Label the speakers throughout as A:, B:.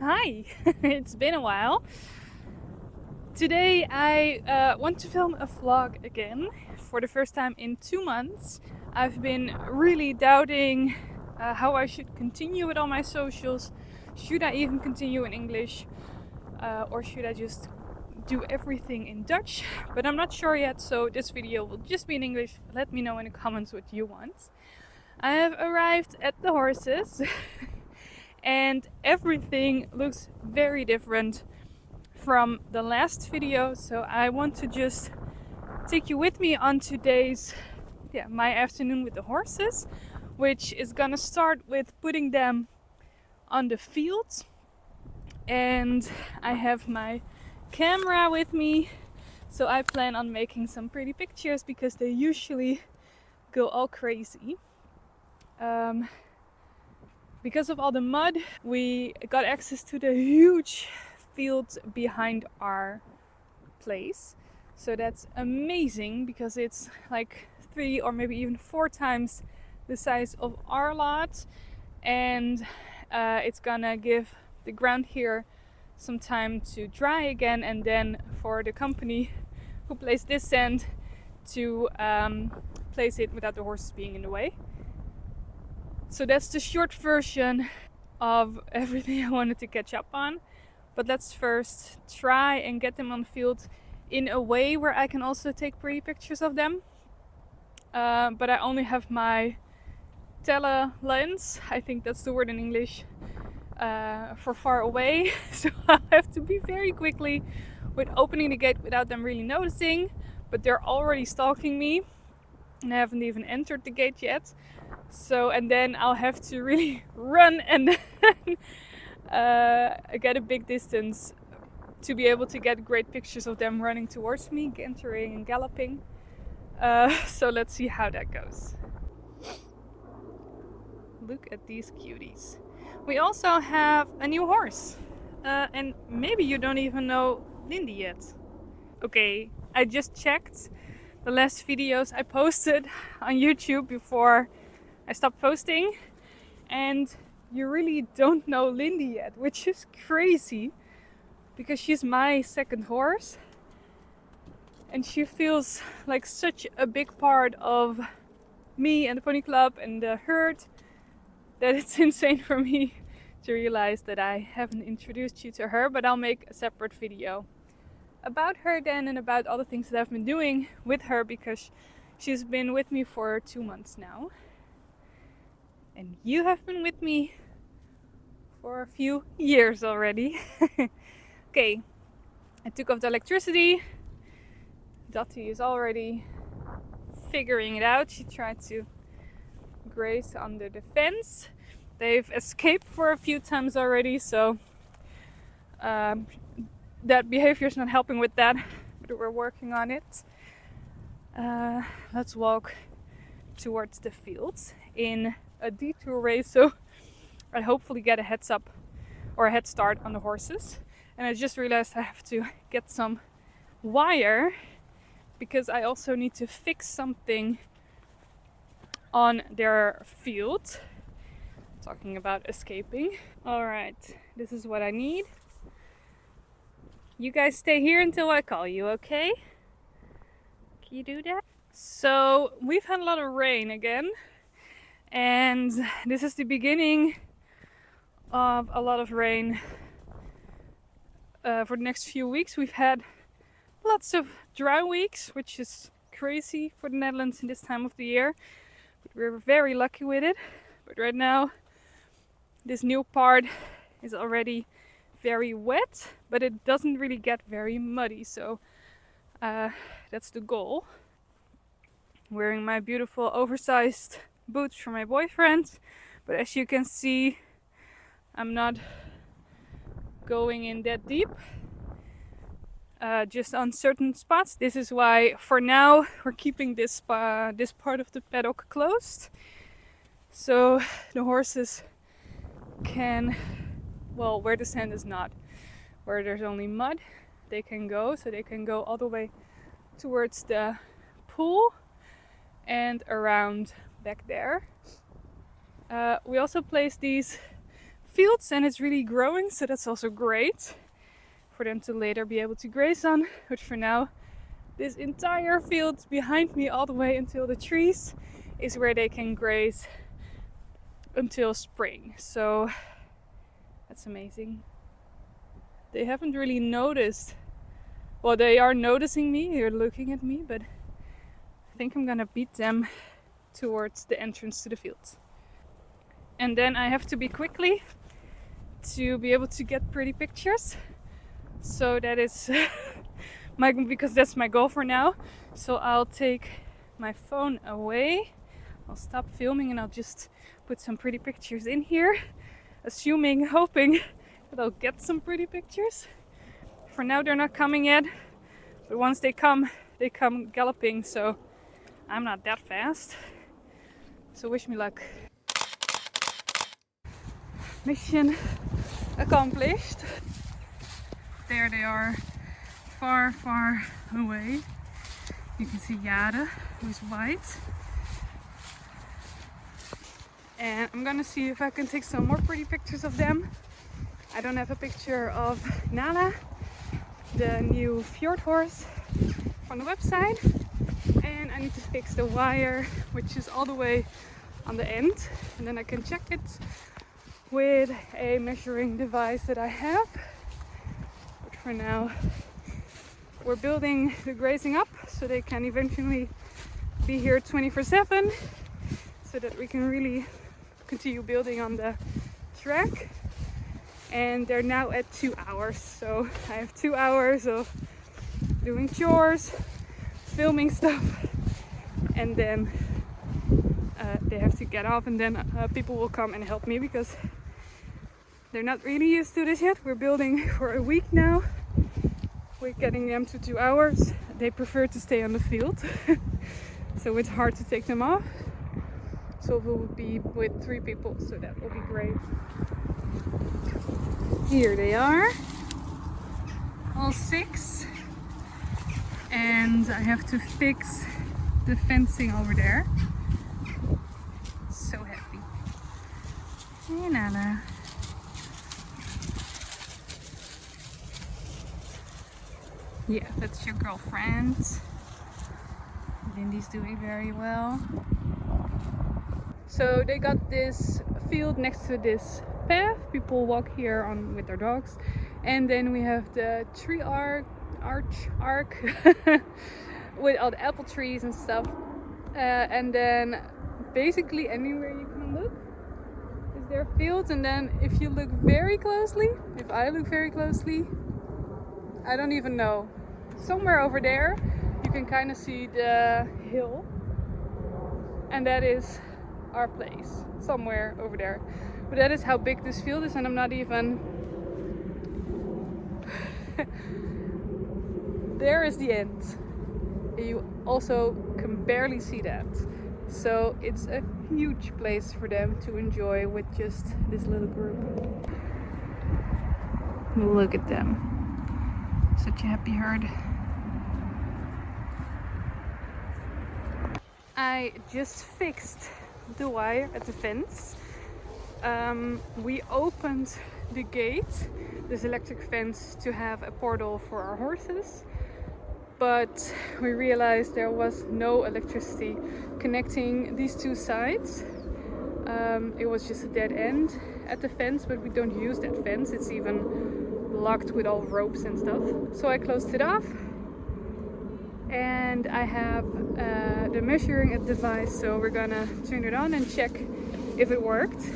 A: Hi! It's been a while. Today I want to film a vlog again for the first time in 2 months. I've been really doubting how I should continue with all my socials. Should I even continue in English or should I just do everything in Dutch? But I'm not sure yet, so this video will just be in English. Let me know in the comments what you want. I have arrived at the horses. And everything looks very different from the last video, so I want to just take you with me on today's my afternoon with the horses, which is gonna start with putting them on the field. And I have my camera with me, so I plan on making some pretty pictures because they usually go all crazy. Because of all the mud, we got access to the huge field behind our place. So that's amazing because it's like 3 or maybe even 4 times the size of our lot. And it's gonna give the ground here some time to dry again, and then for the company who placed this sand to place it without the horses being in the way. So that's the short version of everything I wanted to catch up on. But let's first try and get them on the field in a way where I can also take pretty pictures of them. But I only have my tele lens, I think that's the word in English, for far away. So I have to be very quickly with opening the gate without them really noticing. But they're already stalking me and I haven't even entered the gate yet. So, and then I'll have to really run and then get a big distance to be able to get great pictures of them running towards me, entering and galloping. So let's see how that goes. Look at these cuties. We also have a new horse. And maybe you don't even know Lindy yet. Okay, I just checked the last videos I posted on YouTube before I stopped posting, and you really don't know Lindy yet, which is crazy because she's my second horse and she feels like such a big part of me and the pony club and the herd that it's insane for me to realize that I haven't introduced you to her. But I'll make a separate video about her then and about all the things that I've been doing with her because she's been with me for 2 months now. And you have been with me for a few years already. Okay, I took off the electricity. Dottie is already figuring it out. She tried to graze under the fence. They've escaped for a few times already, so that behavior is not helping with that, but we're working on it. Let's walk towards the fields in a detour race, so I hopefully get a heads up or a head start on the horses. And I just realized I have to get some wire because I also need to fix something on their field. Talking about escaping. Alright, this is what I need. You guys stay here until I call you, okay? Can you do that? So we've had a lot of rain again. And this is the beginning of a lot of rain for the next few weeks. We've had lots of dry weeks, which is crazy for the Netherlands in this time of the year. But we're very lucky with it. But right now, this new part is already very wet, but it doesn't really get very muddy. So that's the goal. Wearing my beautiful oversized boots for my boyfriend, but as you can see, I'm not going in that deep, just on certain spots. This is why for now we're keeping this part of the paddock closed, so the horses can, well, where the sand is not, where there's only mud, they can go. So they can go all the way towards the pool and around back there. We also placed these fields and it's really growing, so that's also great for them to later be able to graze on. But for now, this entire field behind me all the way until the trees is where they can graze until spring. So that's amazing. They haven't really noticed. Well, they are noticing me, they're looking at me, but I think I'm gonna beat them towards the entrance to the field. And then I have to be quickly to be able to get pretty pictures. So that is because that's my goal for now. So I'll take my phone away. I'll stop filming and I'll just put some pretty pictures in here, hoping that I'll get some pretty pictures. For now they're not coming yet, but once they come galloping, so I'm not that fast. So wish me luck. Mission accomplished. There they are, far, far away. You can see Jade, who's white. And I'm gonna see if I can take some more pretty pictures of them. I don't have a picture of Nala, the new fjord horse from the website. And I need to fix the wire, which is all the way on the end. And then I can check it with a measuring device that I have. But for now, we're building the grazing up so they can eventually be here 24/7, so that we can really continue building on the track. And they're now at 2 hours, so I have 2 hours of doing chores, filming stuff, and then they have to get off, and then people will come and help me because they're not really used to this yet. We're building for a week now. We're getting them to 2 hours. They prefer to stay on the field, so it's hard to take them off. So we'll be with 3 people, so that will be great. Here they are, all 6. And I have to fix the fencing over there. So happy. Hey Nana. Yeah, that's your girlfriend. Lindy's doing very well. So they got this field next to this path. People walk here on with their dogs. And then we have the tree arc with all the apple trees and stuff. And then basically anywhere you can look is their fields. And then if you look very closely, if I look very closely, I don't even know. Somewhere over there, you can kind of see the hill. And that is our place. Somewhere over there. But that is how big this field is, and I'm not even... There is the end. You also can barely see that. So it's a huge place for them to enjoy with just this little group. Look at them. Such a happy herd. I just fixed the wire at the fence. We opened the gate, this electric fence, to have a portal for our horses, but we realized there was no electricity connecting these 2 sides. It was just a dead end at the fence, but we don't use that fence. It's even locked with all ropes and stuff. So I closed it off, and I have the measuring device, so we're gonna turn it on and check if it worked,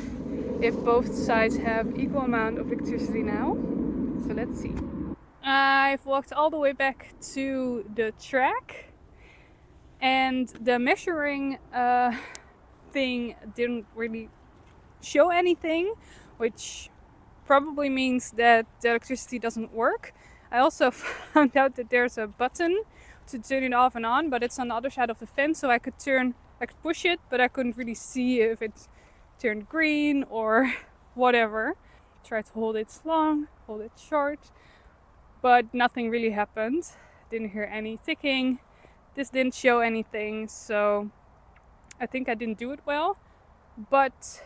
A: if both sides have equal amount of electricity now. So let's see. I've walked all the way back to the track, and the measuring thing didn't really show anything, which probably means that the electricity doesn't work. I also found out that there's a button to turn it off and on, but it's on the other side of the fence, so I could push it, but I couldn't really see if it turned green or whatever. Tried to hold it long, hold it short, but nothing really happened. Didn't hear any ticking. This didn't show anything, so I think I didn't do it well. But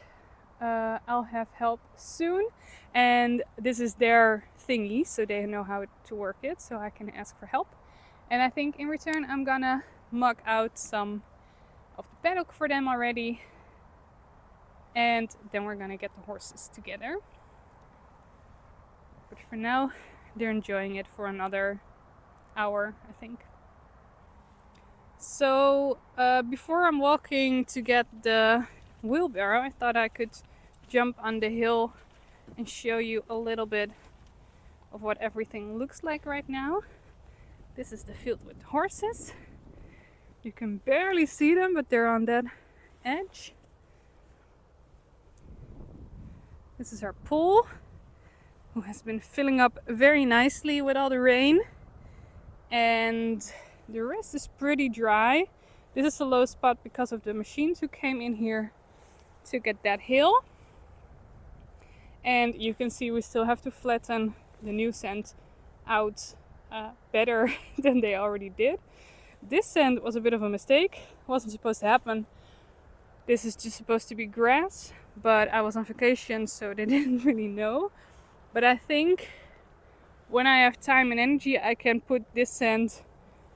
A: I'll have help soon, and this is their thingy, so they know how to work it, so I can ask for help. And I think in return I'm gonna muck out some of the paddock for them already, and then we're gonna get the horses together. But for now they're enjoying it for another hour, I think. So before I'm walking to get the wheelbarrow, I thought I could jump on the hill and show you a little bit of what everything looks like right now. This is the field with horses. You can barely see them, but they're on that edge. This is our pool, who has been filling up very nicely with all the rain. And the rest is pretty dry. This is a low spot because of the machines who came in here to get that hill. And you can see we still have to flatten the new sand out better than they already did. This sand was a bit of a mistake. It wasn't supposed to happen. This is just supposed to be grass, but I was on vacation, so they didn't really know. But I think when I have time and energy, I can put this sand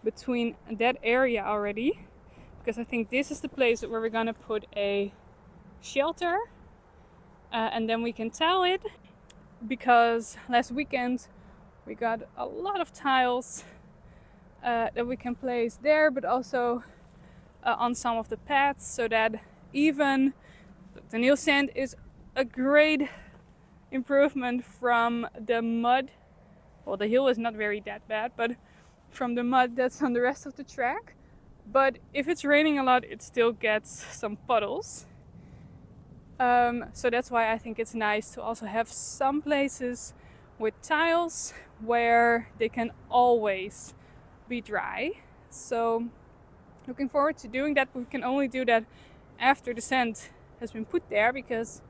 A: between that area already, because I think this is the place where we're gonna put a shelter, and then we can tile it, because last weekend we got a lot of tiles that we can place there, but also on some of the paths, so that even the new sand is a great improvement from the mud. Well, the hill is not very that bad, but from the mud that's on the rest of the track. But if it's raining a lot, it still gets some puddles. So that's why I think it's nice to also have some places with tiles where they can always be dry. So looking forward to doing that. We can only do that after the sand has been put there, because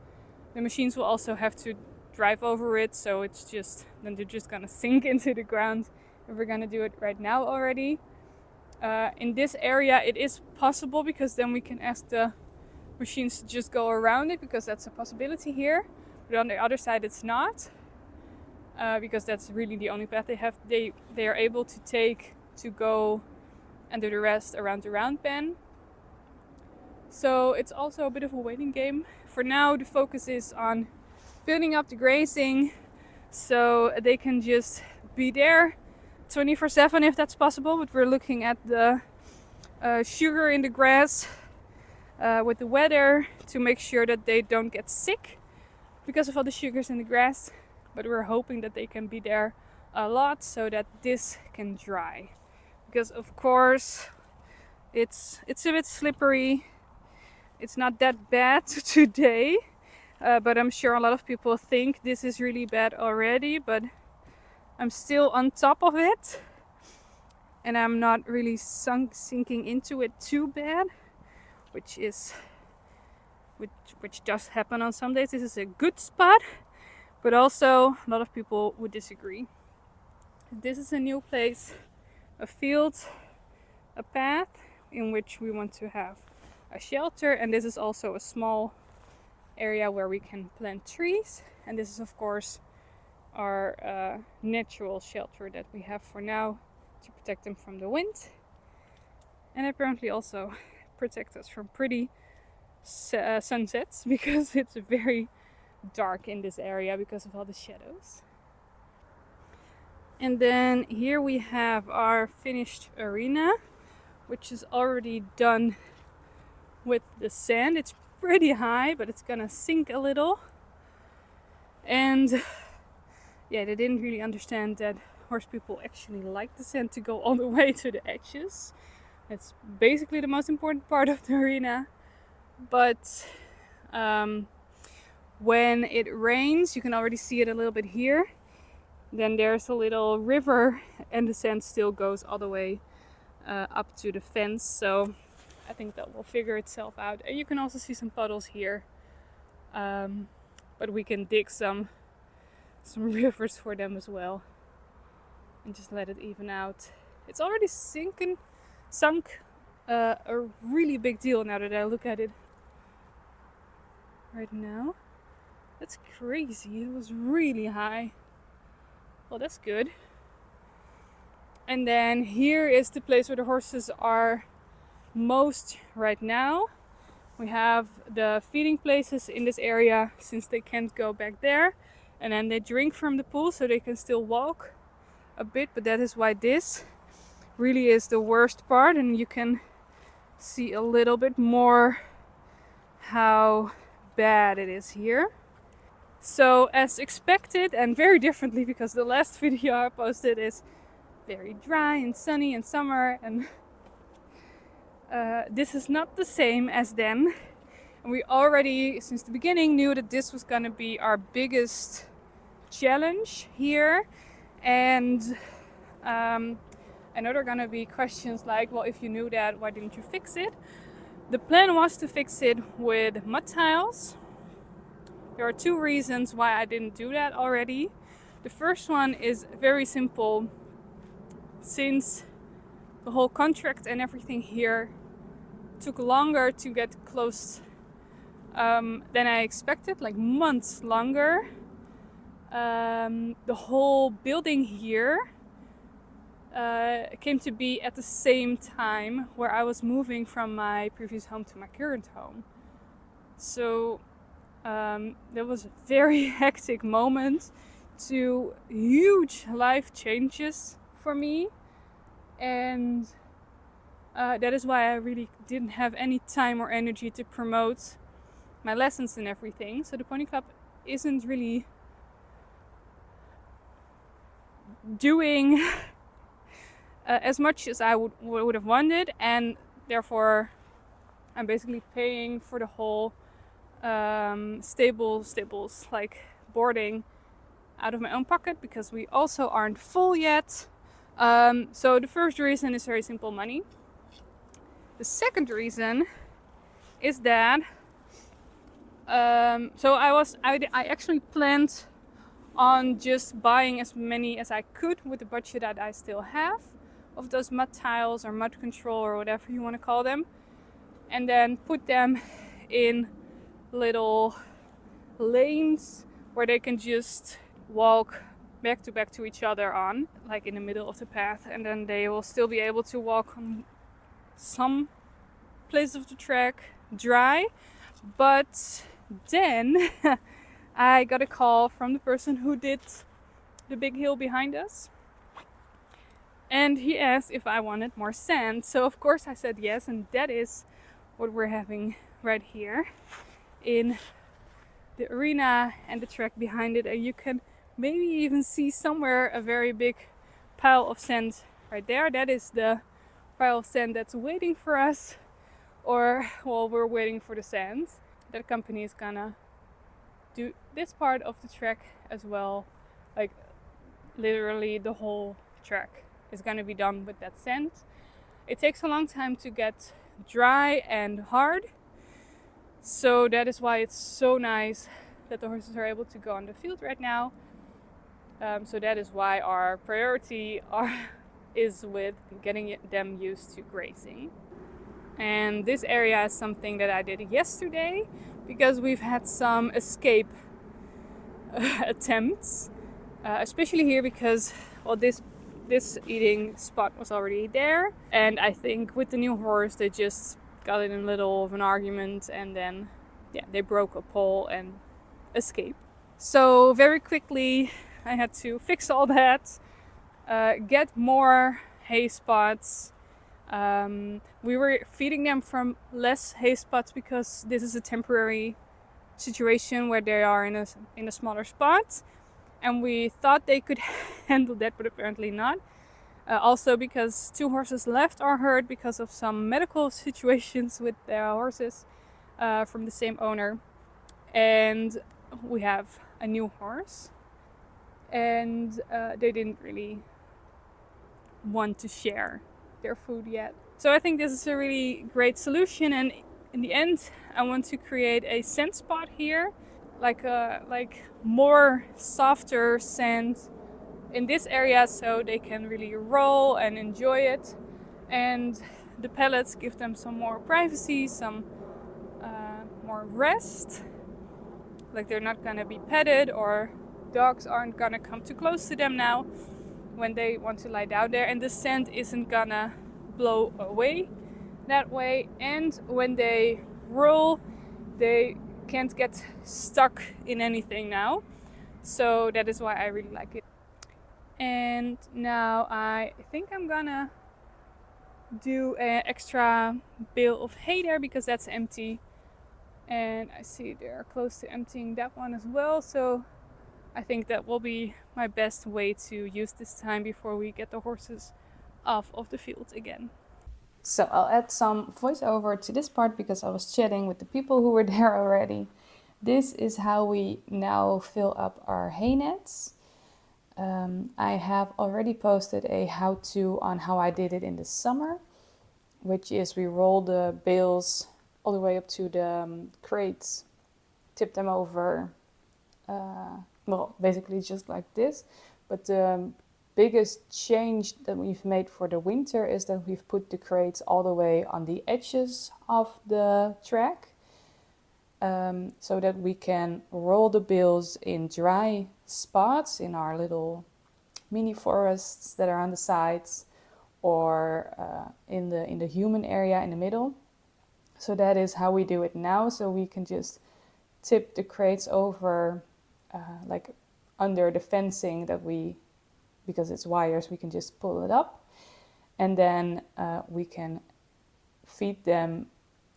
A: the machines will also have to drive over it, so it's just, then they're just gonna sink into the ground if we're gonna do it right now already. In this area it is possible, because then we can ask the machines to just go around it, because that's a possibility here. But on the other side it's not, because that's really the only path they have. They are able to take to go and do the rest around the round pen. So it's also a bit of a waiting game. For now the focus is on building up the grazing, so they can just be there 24/7 if that's possible. But we're looking at the sugar in the grass with the weather to make sure that they don't get sick because of all the sugars in the grass. But we're hoping that they can be there a lot so that this can dry, because of course it's a bit slippery. It's not that bad today, but I'm sure a lot of people think this is really bad already, but I'm still on top of it, and I'm not really sinking into it too bad, which does happen on some days. This is a good spot, but also a lot of people would disagree. This is a new place, a field, a path in which we want to have a shelter, and this is also a small area where we can plant trees. And this is of course our natural shelter that we have for now to protect them from the wind, and apparently also protect us from pretty sunsets, because it's very dark in this area because of all the shadows. And then here we have our finished arena, which is already done with the sand. It's pretty high, but it's gonna sink a little. And yeah, they didn't really understand that horse people actually like the sand to go all the way to the edges. It's basically the most important part of the arena. But when it rains, you can already see it a little bit here. Then there's a little river, and the sand still goes all the way up to the fence. So I think that will figure itself out. And you can also see some puddles here, but we can dig some rivers for them as well and just let it even out. It's already sunk a really big deal now that I look at it right now. That's crazy. It was really high. Well, that's good. And then here is the place where the horses are most right now. We have the feeding places in this area since they can't go back there. And then they drink from the pool so they can still walk a bit. But that is why this really is the worst part. And you can see a little bit more how bad it is here. So as expected, and very differently, because the last video I posted is very dry and sunny and summer, and this is not the same as then. And we already, since the beginning, knew that this was going to be our biggest challenge here. And I know there are going to be questions like, well, if you knew that, why didn't you fix it? The plan was to fix it with mud tiles. There are two reasons why I didn't do that already. The first one is very simple. Since the whole contract and everything here took longer to get close than I expected, like months longer. The whole building here came to be at the same time where I was moving from my previous home to my current home. So there was a very hectic moment, to huge life changes for me, and that is why I really didn't have any time or energy to promote my lessons and everything. So the pony club isn't really doing as much as I would have wanted, and therefore I'm basically paying for the whole stables like boarding out of my own pocket, because we also aren't full yet. So the first reason is very simple, money. The second reason is that so I actually planned on just buying as many as I could with the budget that I still have of those mud tiles or mud control or whatever you want to call them, and then put them in little lanes where they can just walk back to each other on, like in the middle of the path, and then they will still be able to walk on some places of the track dry. But then I got a call from the person who did the big hill behind us, and he asked if I wanted more sand. So of course I said yes, and that is what we're having right here in the arena and the track behind it. And you can maybe even see somewhere a very big pile of sand right there. That is the pile of sand that's waiting for us, or well, we're waiting for the sand. That company is gonna do this part of the track as well. Like literally the whole track is gonna be done with that sand. It takes a long time to get dry and hard, so that is why it's so nice that the horses are able to go on the field right now. So that is why our priority is with getting them used to grazing. And this area is something that I did yesterday, because we've had some escape attempts, especially here because, well, this eating spot was already there, and I think with the new horse they just got in a little of an argument, and then they broke a pole and escaped. So very quickly I had to fix all that, get more hay spots. We were feeding them from less hay spots because this is a temporary situation where they are in a smaller spot, and we thought they could handle that, but apparently not. Also because 2 horses left our herd because of some medical situations with their horses from the same owner, and we have a new horse, and they didn't really want to share their food yet. So I think this is a really great solution, and in the end I want to create a sand spot here, like more softer sand in this area, so they can really roll and enjoy it, and the pellets give them some more privacy, some more rest. Like they're not gonna be petted, or dogs aren't gonna come too close to them now when they want to lie down there, and the scent isn't gonna blow away that way. And when they roll, they can't get stuck in anything now. So that is why I really like it. And now I think I'm gonna do an extra bale of hay there because that's empty. And I see they're close to emptying that one as well. So I think that will be my best way to use this time before we get the horses off of the field again. So I'll add some voiceover to this part because I was chatting with the people who were there already. This is how we now fill up our hay nets. I have already posted a how-to on how I did it in the summer, which is we roll the bales all the way up to the crates, tip them over, well, basically just like this. But the biggest change that we've made for the winter is that we've put the crates all the way on the edges of the track, so that we can roll the bales in dry spots in our little mini forests that are on the sides, or in the human area in the middle. So that is how we do it now. So we can just tip the crates over, like under the fencing that because it's wires, we can just pull it up, and then we can feed them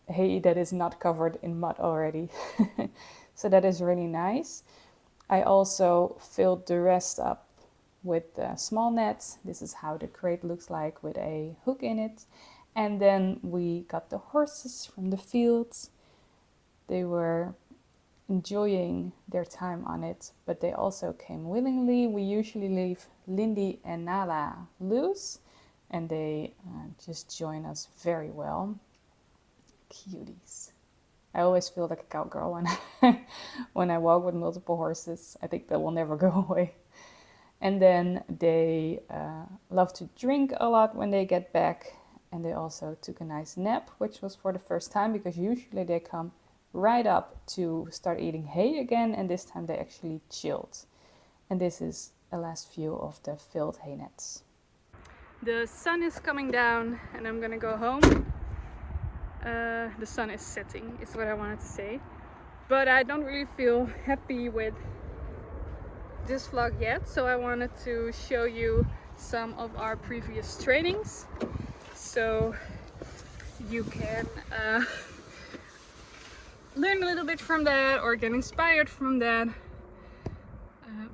A: hay that is not covered in mud already. So that is really nice. I also filled the rest up with small nets. This is how the crate looks like with a hook in it. And then we got the horses from the fields. They were enjoying their time on it, but they also came willingly. We usually leave Lindy and Nala loose, and they just join us very well. Cuties. I always feel like a cowgirl when I walk with multiple horses. I think that will never go away. And then they love to drink a lot when they get back, and they also took a nice nap, which was for the first time because usually they come right up to start eating hay again, and this time they actually chilled. And this is a last view of the filled hay nets. The sun is coming down and I'm gonna go home. The sun is setting is what I wanted to say, but I don't really feel happy with this vlog yet, so I wanted to show you some of our previous trainings so you can learn a little bit from that or get inspired from that,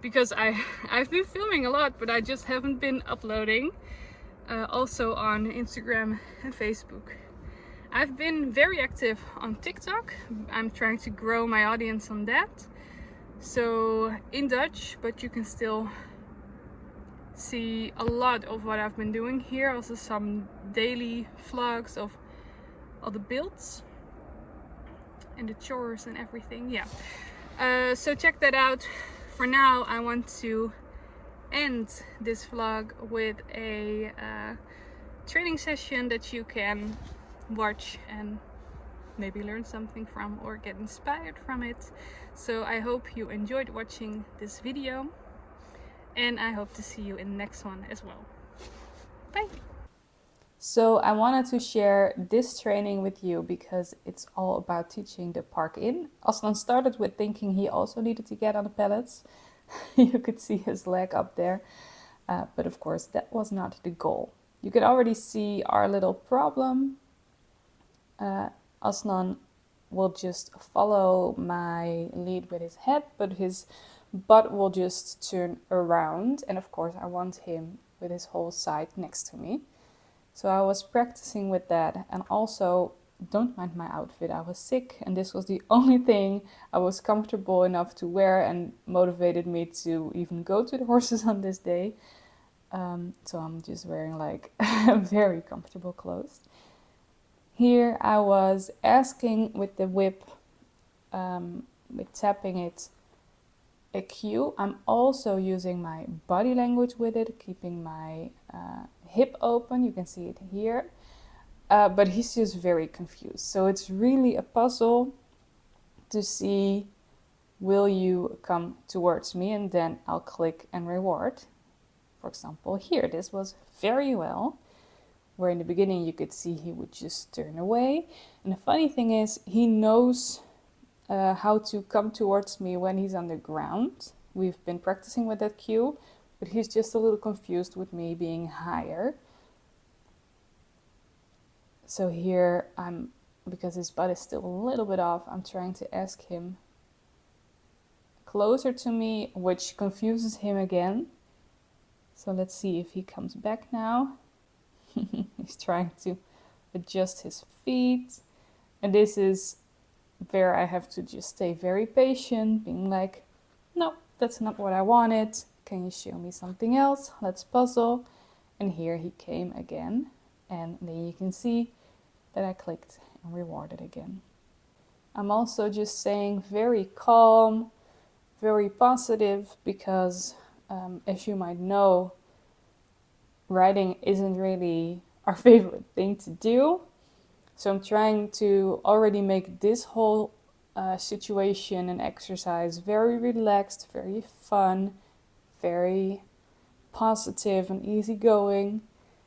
A: because I've been filming a lot, but I just haven't been uploading, also on Instagram and Facebook. I've been very active on TikTok. I'm trying to grow my audience on that, so in Dutch, but you can still see a lot of what I've been doing here. Also some daily vlogs of all the builds and the chores and everything. Yeah, so check that out. For now I want to end this vlog with a training session that you can watch and maybe learn something from or get inspired from it. So I hope you enjoyed watching this video, and I hope to see you in the next one as well. Bye! So I wanted to share this training with you because it's all about teaching the park in. Aslan started with thinking he also needed to get on the pellets. You could see his leg up there, but of course that was not the goal. You can already see our little problem. Aslan will just follow my lead with his head, but his butt will just turn around, and of course I want him with his whole side next to me. So I was practicing with that, and also don't mind my outfit. I was sick and this was the only thing I was comfortable enough to wear and motivated me to even go to the horses on this day. So I'm just wearing like very comfortable clothes. Here I was asking with the whip, with tapping it, a cue. I'm also using my body language with it, keeping my hip open. You can see it here. But he's just very confused. So it's really a puzzle to see will you come towards me? And then I'll click and reward. For example, here, this was very well, where in the beginning you could see he would just turn away. And the funny thing is, he knows how to come towards me when he's on the ground. We've been practicing with that cue, but he's just a little confused with me being higher. So here because his butt is still a little bit off, I'm trying to ask him closer to me, which confuses him again. So let's see if he comes back now. He's trying to adjust his feet. And this is where I have to just stay very patient, being like, no, that's not what I wanted. Can you show me something else? Let's puzzle. And here he came again. And then you can see that I clicked and rewarded again. I'm also just saying very calm, very positive, because as you might know, riding isn't really our favorite thing to do. So I'm trying to already make this whole situation and exercise very relaxed, very fun, very positive and easygoing,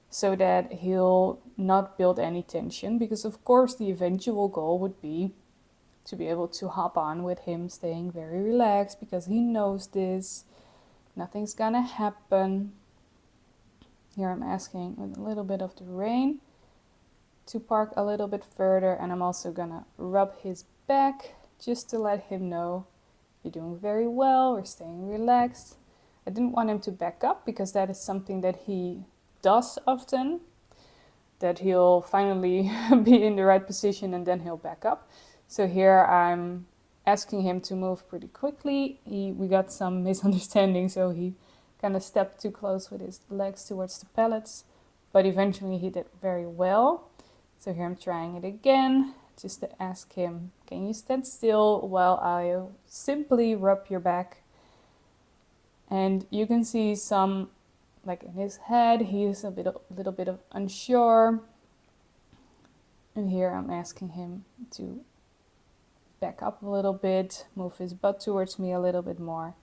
A: so that he'll not build any tension. Because of course the eventual goal would be to be able to hop on with him staying very relaxed, because he knows this. Nothing's gonna happen. Here I'm asking with a little bit of the rein to park a little bit further, and I'm also gonna rub his back just to let him know you're doing very well, we're staying relaxed. I didn't want him to back up, because that is something that he does often, that he'll finally be in the right position and then he'll back up. So here I'm asking him to move pretty quickly. We got some misunderstanding, so he kind of stepped too close with his legs towards the pallets, but eventually he did very well. So here I'm trying it again, just to ask him, can you stand still while I simply rub your back? And you can see some, like in his head, he's a little bit of unsure. And here I'm asking him to back up a little bit, move his butt towards me a little bit more.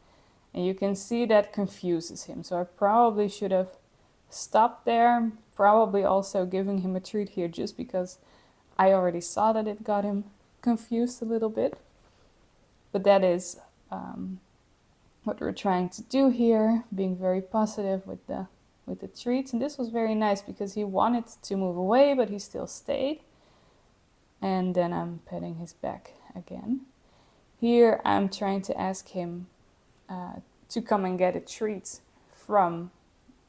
A: And you can see that confuses him. So I probably should have stopped there, probably also giving him a treat here, just because I already saw that it got him confused a little bit. But that is what we're trying to do here, being very positive with the treats. And this was very nice, because he wanted to move away, but he still stayed. And then I'm petting his back again. Here I'm trying to ask him to come and get a treat from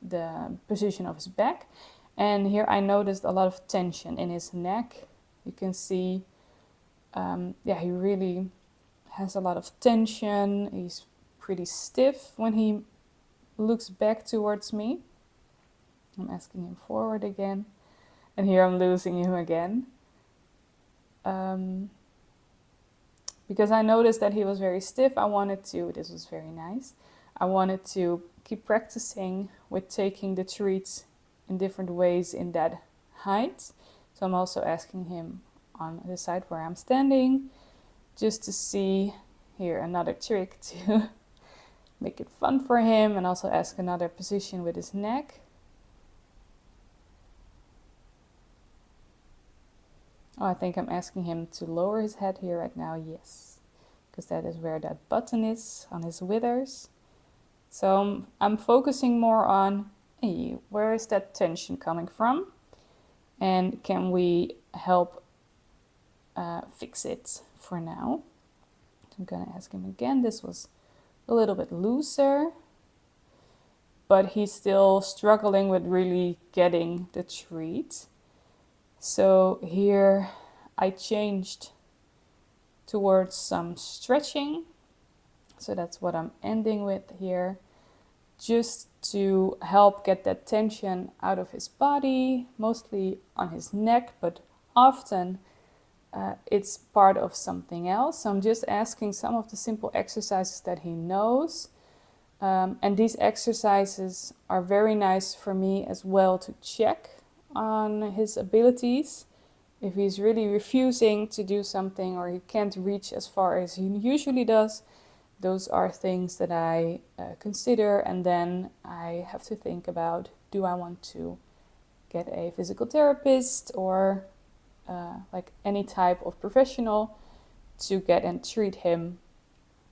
A: the position of his back. And here I noticed a lot of tension in his neck. You can see, he really has a lot of tension. He's pretty stiff when he looks back towards me. I'm asking him forward again. And here I'm losing him again. Because I noticed that he was very stiff, this was very nice, I wanted to keep practicing with taking the treats in different ways in that height. So I'm also asking him on the side where I'm standing, just to see here another trick to make it fun for him, and also ask another position with his neck. Oh, I think I'm asking him to lower his head here right now, yes. Because that is where that button is on his withers. So I'm focusing more on, hey, where is that tension coming from? And can we help fix it for now? So I'm gonna ask him again. This was a little bit looser, but he's still struggling with really getting the treat. So here I changed towards some stretching. So that's what I'm ending with here, just to help get that tension out of his body, mostly on his neck, but often it's part of something else. So I'm just asking some of the simple exercises that he knows. And these exercises are very nice for me as well to check on his abilities. If he's really refusing to do something, or he can't reach as far as he usually does, those are things that I consider, and then I have to think about, do I want to get a physical therapist or like any type of professional to get and treat him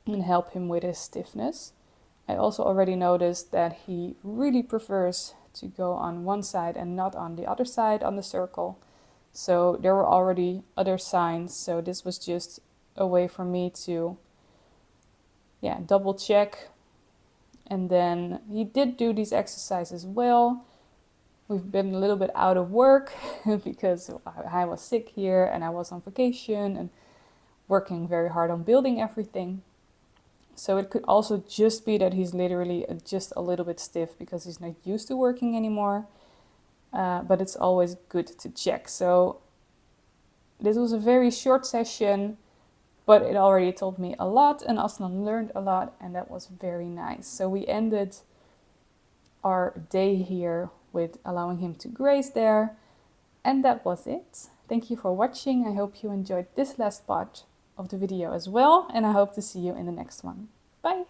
A: and help him with his stiffness. I also already noticed that he really prefers to go on one side and not on the other side on the circle. So there were already other signs. So this was just a way for me to double check. And then he did do these exercises well. We've been a little bit out of work because I was sick here and I was on vacation and working very hard on building everything. So it could also just be that he's literally just a little bit stiff because he's not used to working anymore. But it's always good to check. So this was a very short session, but it already told me a lot and Aslan learned a lot, and that was very nice. So we ended our day here with allowing him to graze there, and that was it. Thank you for watching. I hope you enjoyed this last part of the video as well, and I hope to see you in the next one. Bye!